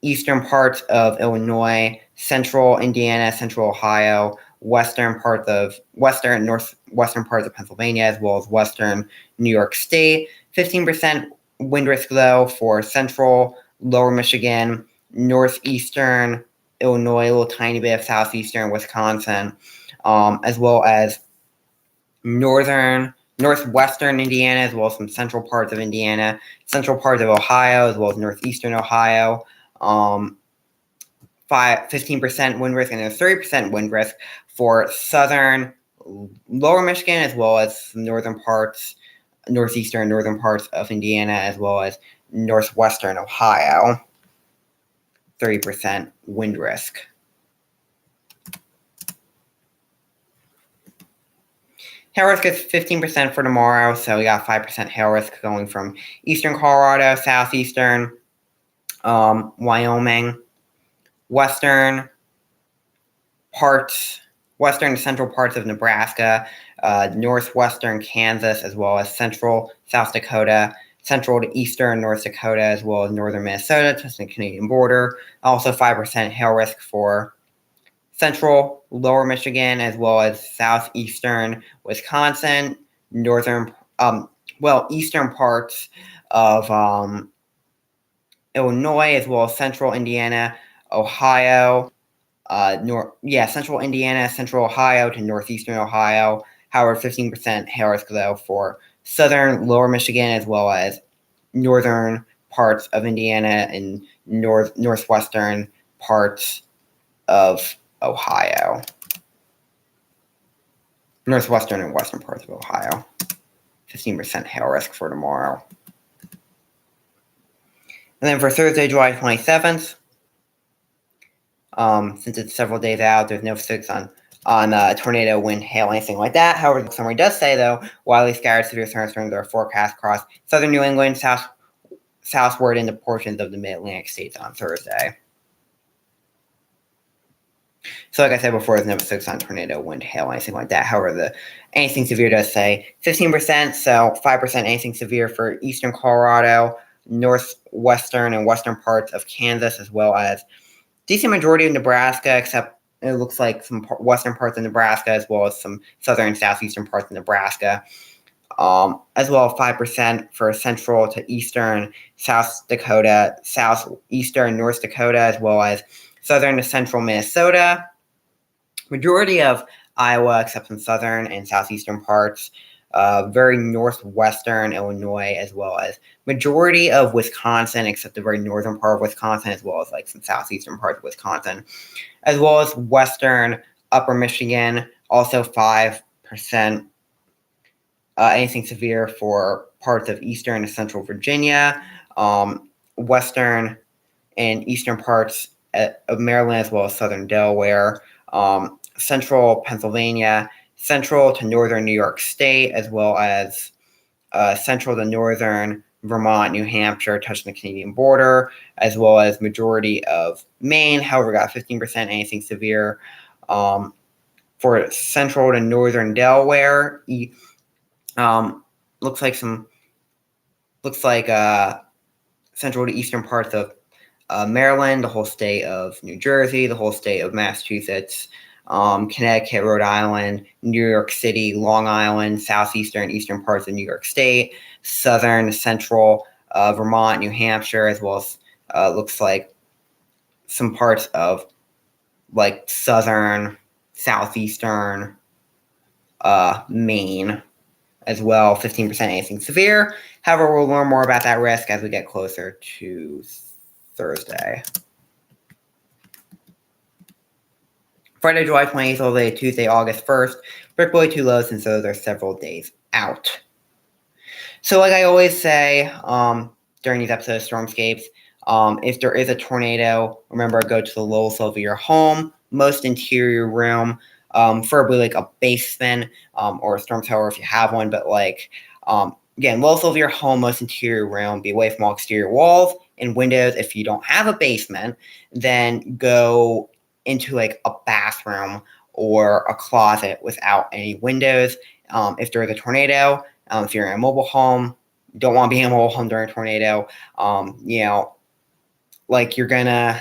eastern parts of Illinois, central Indiana, central Ohio, western northwestern parts of Pennsylvania, as well as western New York State. 15% wind risk, though, for central lower Michigan, northeastern Illinois, a little tiny bit of southeastern Wisconsin, as well as northwestern Indiana, as well as some central parts of Indiana, central parts of Ohio, as well as northeastern Ohio. 15% wind risk, and then 30% wind risk for southern lower Michigan, as well as northeastern northern parts of Indiana, as well as northwestern Ohio. 30% wind risk. Hail risk is 15% for tomorrow, so we got 5% hail risk going from eastern Colorado, southeastern Wyoming, western and central parts of Nebraska, northwestern Kansas, as well as central South Dakota, central to eastern North Dakota, as well as northern Minnesota, touching the Canadian border. Also 5% hail risk for central lower Michigan, as well as southeastern Wisconsin, eastern parts of Illinois, as well as central Indiana, Ohio, central Indiana, central Ohio to northeastern Ohio. However, 15% hail risk though for southern lower Michigan, as well as northern parts of Indiana and northwestern parts of Ohio. Northwestern and western parts of Ohio. 15% hail risk for tomorrow. And then for Thursday, July 27th, since it's several days out, there's no fix on tornado, wind, hail, anything like that. However, the summary does say, though, widely scattered severe thunderstorms are forecast across southern New England, southward into portions of the mid-Atlantic states on Thursday. So like I said before, there's no fix on tornado, wind, hail, anything like that. However, the anything severe does say 15%, so 5% anything severe for eastern Colorado, northwestern and western parts of Kansas, as well as decent majority of Nebraska, except it looks like some western parts of Nebraska, as well as some southern and southeastern parts of Nebraska. As well as 5% for central to eastern South Dakota, southeastern North Dakota, as well as southern to central Minnesota. Majority of Iowa, except some southern and southeastern parts. Very northwestern Illinois, as well as majority of Wisconsin, except the very northern part of Wisconsin, as well as like some southeastern parts of Wisconsin, as well as western upper Michigan, also 5%. Anything severe for parts of eastern and central Virginia, western and eastern parts of Maryland, as well as southern Delaware, central Pennsylvania, central to northern New York State, as well as central to northern Vermont, New Hampshire, touching the Canadian border, as well as majority of Maine. However, got 15% anything severe for central to northern Delaware. Looks like central to eastern parts of Maryland, the whole state of New Jersey, the whole state of Massachusetts, Connecticut, Rhode Island, New York City, Long Island, southeastern, eastern parts of New York State, southern, central Vermont, New Hampshire, as well as looks like some parts of like southern, southeastern Maine as well, 15% anything severe. However, we'll learn more about that risk as we get closer to Thursday. Friday, July 28th, all day Tuesday, August 1st. Particularly too low since those are several days out. So like I always say during these episodes of Stormscapes, if there is a tornado, remember, go to the lowest level of your home, most interior room, preferably like a basement or a storm tower if you have one, but like, again, lowest level of your home, most interior room, be away from all exterior walls and windows. If you don't have a basement, then go into like a bathroom or a closet without any windows. If there is a tornado, if you're in a mobile home, don't want to be in a mobile home during a tornado, like you're gonna,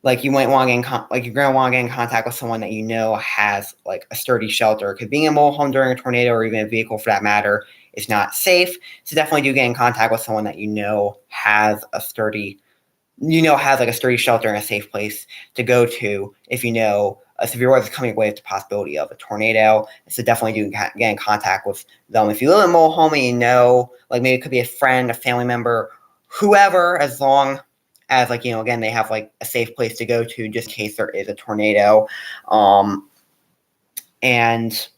like you might want to get you're gonna want to get in contact with someone that you know has like a sturdy shelter. Because being in a mobile home during a tornado, or even a vehicle for that matter, is not safe. So definitely do get in contact with someone that you know has a sturdy, has like a sturdy shelter and a safe place to go to if you know a severe weather is coming away with the possibility of a tornado. So definitely do get in contact with them. If you live in a mobile home and you know, like maybe it could be a friend, a family member, whoever, as long as like, again, they have like a safe place to go to just in case there is a tornado. And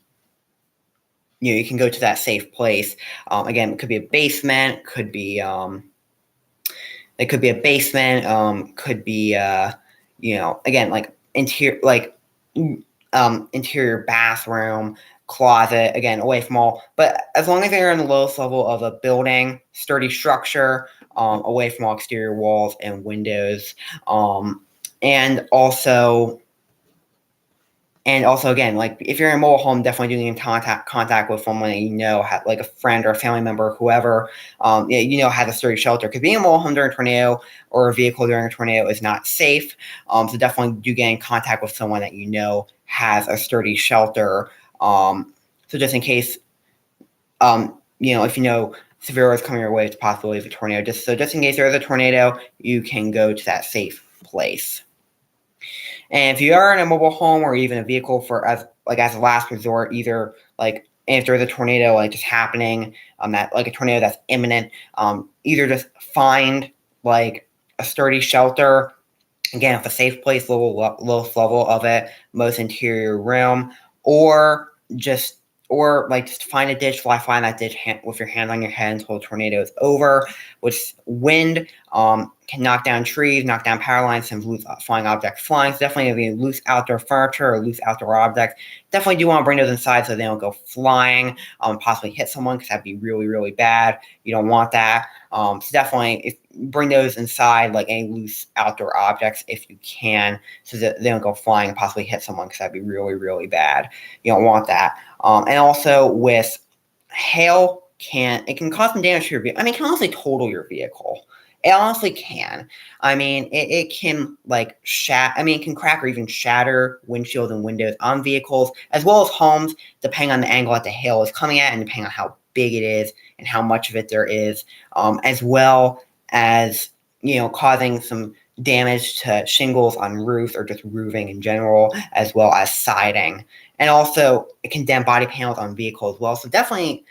you can go to that safe place. Again, it could be a basement, could be it could be a basement, could be again, like interior bathroom, closet, again, away from all, but as long as they're in the lowest level of a building, sturdy structure, away from all exterior walls and windows, and also, again, like if you're in a mobile home, definitely doing contact with someone that you know, like a friend or a family member, whoever, has a sturdy shelter. Because being in a mobile home during a tornado or a vehicle during a tornado is not safe. So definitely do get in contact with someone that you know has a sturdy shelter. So just in case, if you know severe weather is coming your way, it's a possibility of a tornado. Just in case there is a tornado, you can go to that safe place. And if you are in a mobile home or even a vehicle as a last resort, either like if there's a tornado like just happening, that like a tornado that's imminent, either just find like a sturdy shelter. Again, if a safe place, lowest level of it, most interior room, or just find a ditch, find that ditch with your hand on your head until the tornado is over. With wind, can knock down trees, knock down power lines, and loose flying objects flying. So definitely if you loose outdoor furniture or loose outdoor objects, definitely do want to bring those inside so they don't go flying, possibly hit someone, because that'd be really, really bad. You don't want that. So definitely bring those inside, like any loose outdoor objects if you can, so that they don't go flying and possibly hit someone, because that'd be really, really bad. You don't want that. And also with hail, it can cause some damage to your vehicle. I mean, it can honestly total your vehicle. It honestly can. I mean, it can it can crack or even shatter windshields and windows on vehicles, as well as homes, depending on the angle that the hail is coming at and depending on how big it is and how much of it there is, as well as, causing some damage to shingles on roofs or just roofing in general, as well as siding. And also, it can dent body panels on vehicles as well. So definitely,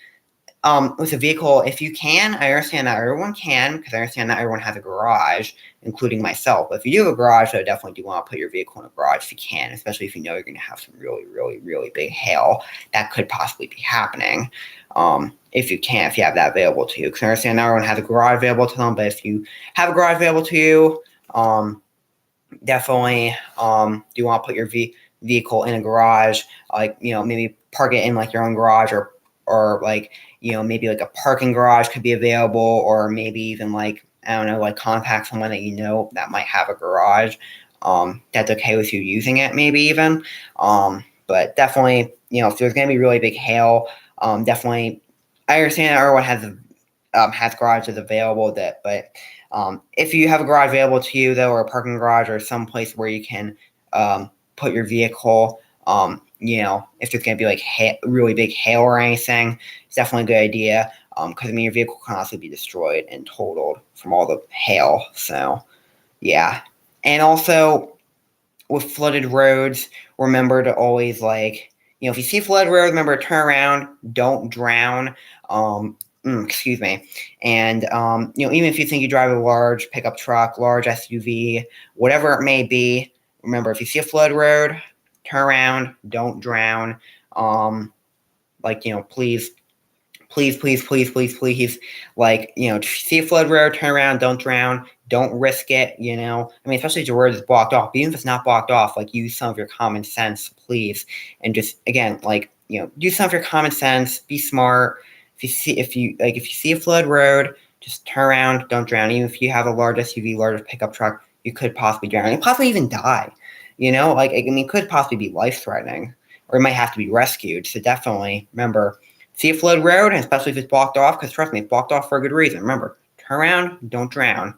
with a vehicle, if you can, I understand that everyone can, because I understand that everyone has a garage, including myself. But if you do have a garage, I definitely do want to put your vehicle in a garage if you can, especially if you know you're going to have some really, really, really big hail that could possibly be happening. If you have that available to you, because I understand not everyone has a garage available to them, but if you have a garage available to you, definitely do want to put your vehicle in a garage, maybe park it in like your own garage, or maybe like a parking garage could be available, or maybe even contact someone that you know that might have a garage that's okay with you using it, maybe even. But definitely, if there's going to be really big hail, definitely, I understand that everyone has garages available, but if you have a garage available to you, though, or a parking garage or some place where you can put your vehicle, if there's going to be really big hail or anything, it's definitely a good idea, because your vehicle can also be destroyed and totaled from all the hail. So yeah. And also with flooded roads, remember to always if you see a flooded road, remember to turn around, don't drown. Excuse me. And even if you think you drive a large pickup truck, large SUV, whatever it may be, remember, if you see a flood road, turn around, don't drown. Please, please, please, please, please, please, if you see a flood road, turn around, don't drown, don't risk it, especially if your road is blocked off. But even if it's not blocked off, use some of your common sense, please. And just, again, do some of your common sense, be smart. If you see a flood road, just turn around, don't drown. Even if you have a large SUV, large pickup truck, you could possibly drown and possibly even die. It could possibly be life-threatening, or it might have to be rescued. So definitely remember, see a flood road, and especially if it's blocked off, because trust me, it's blocked off for a good reason. Remember, turn around, don't drown.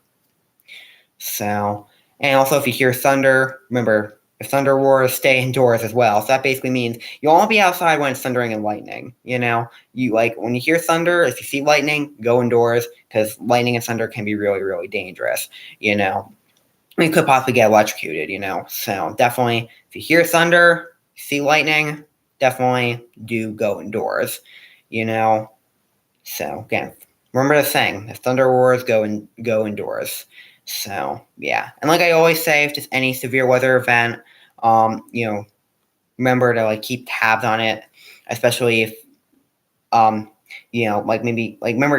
So, and also if you hear thunder, remember, if thunder roars, stay indoors as well. So that basically means you won't be outside when it's thundering and lightning. When you hear thunder, if you see lightning, go indoors, because lightning and thunder can be really, really dangerous. You could possibly get electrocuted. So definitely, if you hear thunder, see lightning, definitely do go indoors. So again, remember the saying: if thunder roars, go indoors. So yeah, and like I always say, if just any severe weather event, remember to keep tabs on it, especially if remember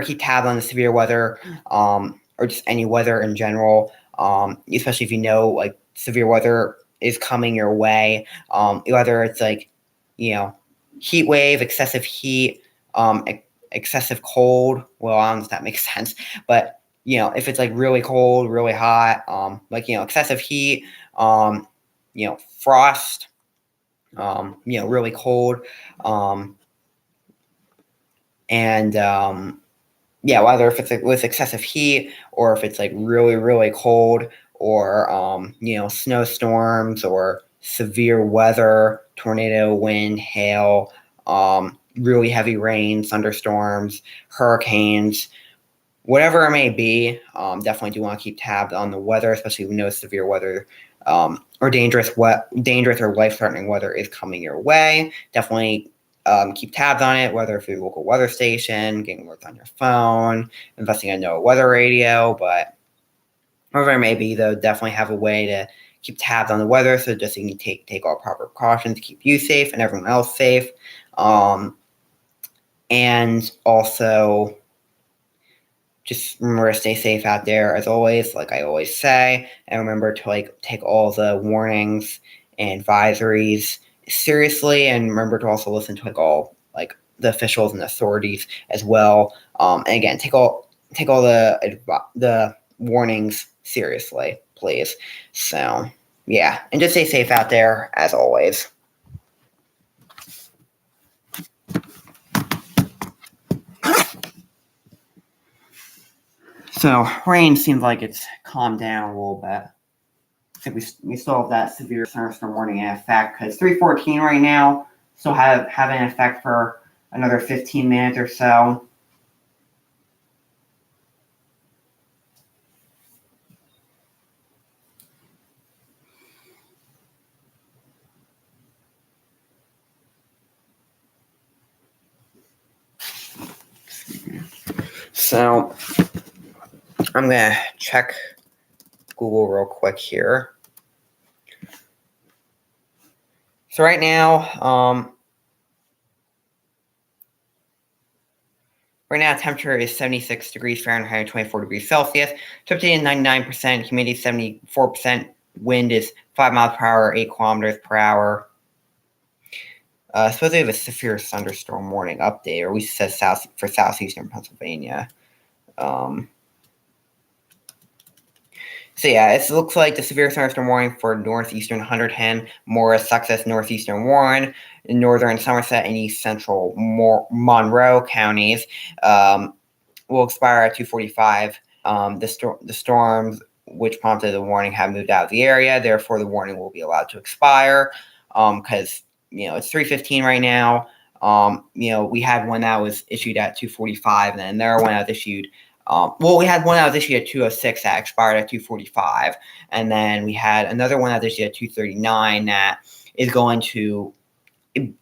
to keep tabs on the severe weather, or just any weather in general, especially if you severe weather is coming your way, whether it's heat wave, excessive heat, excessive cold. Well, I don't know if that makes sense, but if it's like really cold, really hot, like excessive heat, frost, really cold, and whether if it's like with excessive heat or if it's like really, really cold, or snowstorms or severe weather, tornado, wind, hail, really heavy rain, thunderstorms, hurricanes, whatever it may be. Definitely do want to keep tabs on the weather, especially when no severe weather or dangerous or life-threatening weather is coming your way. Definitely keep tabs on it, whether through your local weather station, getting alerts on your phone, investing in a weather radio. But whatever it may be, though, definitely have a way to keep tabs on the weather, so just so you can take all proper precautions to keep you safe and everyone else safe. And also, just remember to stay safe out there as always, like I always say, and remember to take all the warnings and advisories seriously, and remember to also listen to all the officials and authorities as well. And again, take all the warnings seriously, please. So yeah, and just stay safe out there as always. So rain seems like it's calmed down a little bit. I think we still have that severe thunderstorm warning in effect because 3:14 right now. Still have an effect for another 15 minutes or so. So I'm gonna check Google real quick here. So right now, temperature is 76 degrees Fahrenheit, 24 degrees Celsius. Temperature is 99%, humidity 74%. Wind is 5 miles per hour, 8 kilometers per hour. Supposedly we have a severe thunderstorm warning update, or we said for southeastern Pennsylvania. So yeah, it looks like the severe thunderstorm warning for northeastern Hunterdon, Morris, Sussex, northeastern Warren, northern Somerset, and east central Monroe counties will expire at 2:45. The storms which prompted the warning have moved out of the area. Therefore, the warning will be allowed to expire because it's 3:15 right now. We had one that was issued at 2:45, and then another one that was issued. We had one that was issued at 2:06 that expired at 2:45, and then we had another one that was issued at 2:39 that is going to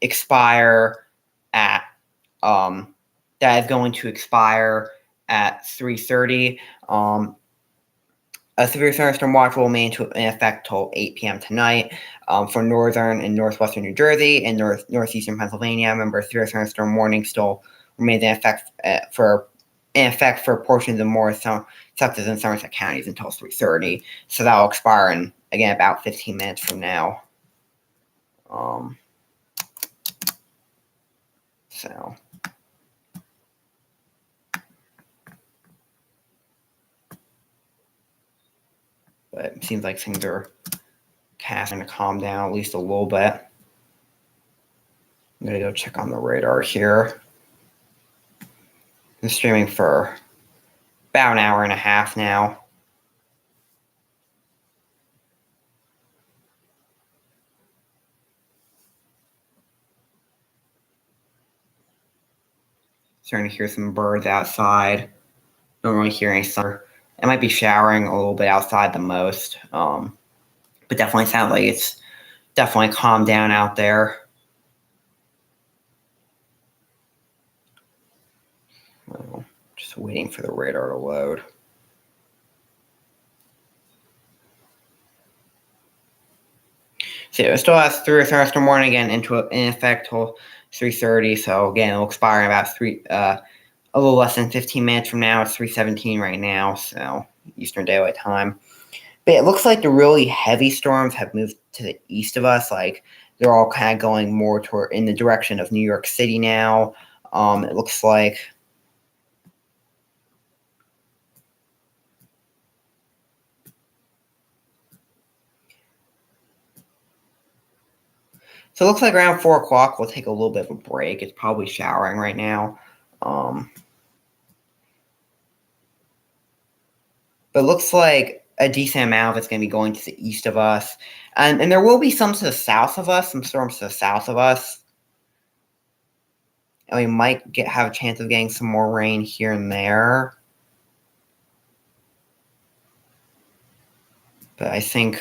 expire at 3:30. A severe thunderstorm watch will remain in effect till 8 p.m. tonight for northern and northwestern New Jersey and northeastern Pennsylvania. Remember, severe thunderstorm warning still remains in effect for portions of Morris, Sussex, and Somerset counties until 3:30. So that will expire in, again, about 15 minutes from now. But it seems like things are kind of calm down at least a little bit. I'm going to go check on the radar here. I'm streaming for about an hour and a half now. Starting to hear some birds outside. Don't really hear any thunder. It might be showering a little bit outside the most, but definitely sounds like it's definitely calmed down out there. Well, just waiting for the radar to load. So it still has through thunderstorm warning again in effect till 3:30. So again, it'll expire in about a little less than 15 minutes from now. It's 3:17 right now, so Eastern Daylight Time. But it looks like the really heavy storms have moved to the east of us. Like they're all kind of going more toward in the direction of New York City now. It looks like. So it looks like around 4 o'clock we'll take a little bit of a break. It's probably showering right now. But it looks like a decent amount of it's going to be going to the east of us. And there will be some to the south of us, some storms to the south of us. And we might have a chance of getting some more rain here and there. But I think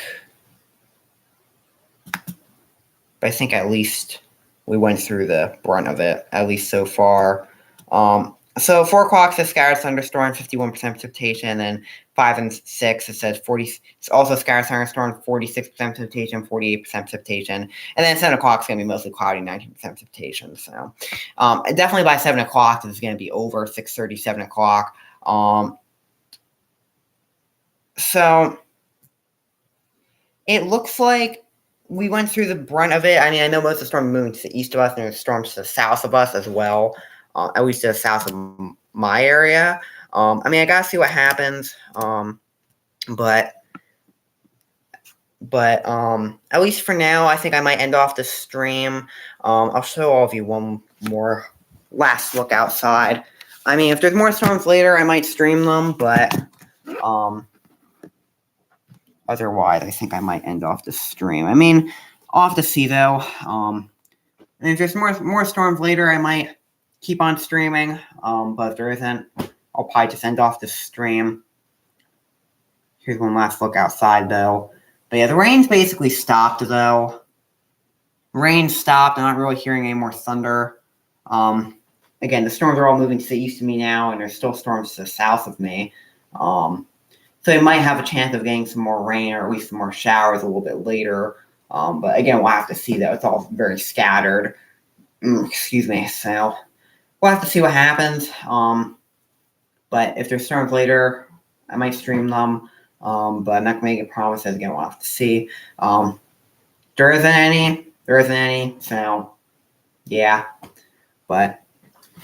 at least we went through the brunt of it, at least so far. So 4 o'clock says scattered thunderstorm, 51% precipitation, and 5 and 6 it says 40. It's also scattered thunderstorm, 46% precipitation, 48% precipitation, and then 7 o'clock is going to be mostly cloudy, 19% precipitation. So definitely by 7 o'clock it's going to be over 6:30, 7 o'clock. So it looks like we went through the brunt of it. I mean, I know most of the storm moving to the east of us, and there's storms to the south of us as well, at least to the south of my area. I mean, I gotta see what happens, but at least for now, I think I might end off the stream. I'll show all of you one more last look outside. I mean, if there's more storms later, I might stream them, but otherwise, I think I might end off the stream. I mean, I'll have to see though. And if there's more storms later, I might keep on streaming. But if there isn't, I'll probably just end off the stream. Here's one last look outside though. But yeah, the rain's basically stopped though. Rain stopped. I'm not really hearing any more thunder. Again, the storms are all moving to the east of me now, and there's still storms to the south of me. So you might have a chance of getting some more rain, or at least some more showers a little bit later. But again, we'll have to see that. It's all very scattered. Excuse me. So we'll have to see what happens. But if there's storms later, I might stream them. But I'm not going to make a promise. Again, we'll have to see. There isn't any. So yeah. But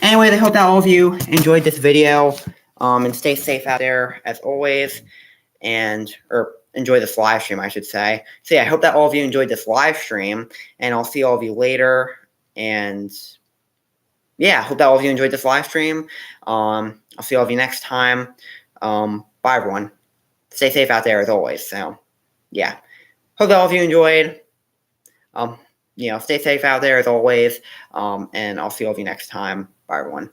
anyway, I hope that all of you enjoyed this video. And stay safe out there as always, or enjoy this live stream, I should say. So yeah, I hope that all of you enjoyed this live stream, and I'll see all of you later. And yeah, I hope that all of you enjoyed this live stream. I'll see all of you next time. Bye everyone. Stay safe out there as always. So yeah, hope that all of you enjoyed. Stay safe out there as always. And I'll see all of you next time. Bye everyone.